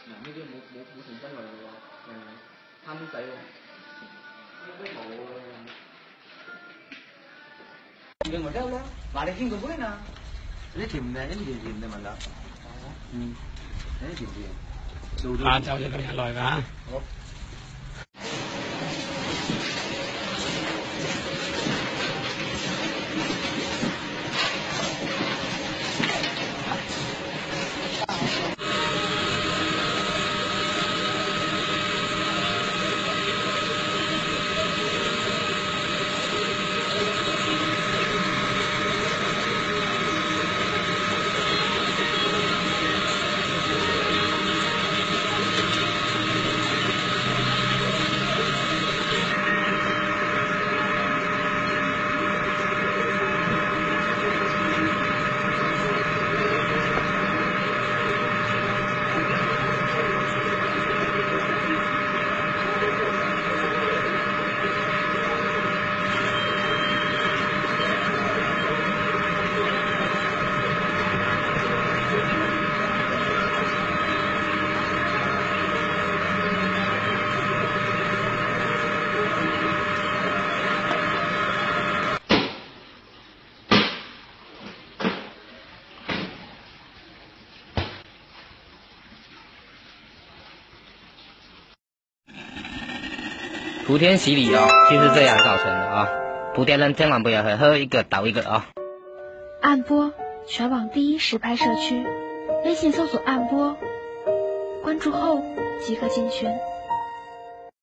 嗱呢啲冇成真嚟嘅喎，貪仔喎，都冇啊。Đừng mà đâu đó, bà đi kinh của bữa nào. Lấy tìm này, lấy tìm này mà đó. Lấy tìm gì? ปลาเจ้าจะต้องอร่อยนะ铺天洗礼哦，就是这样造成的啊！铺天人千万不要喝一个倒一个啊！暗播全网第一实拍社区，微信搜索暗播，关注后即可进群。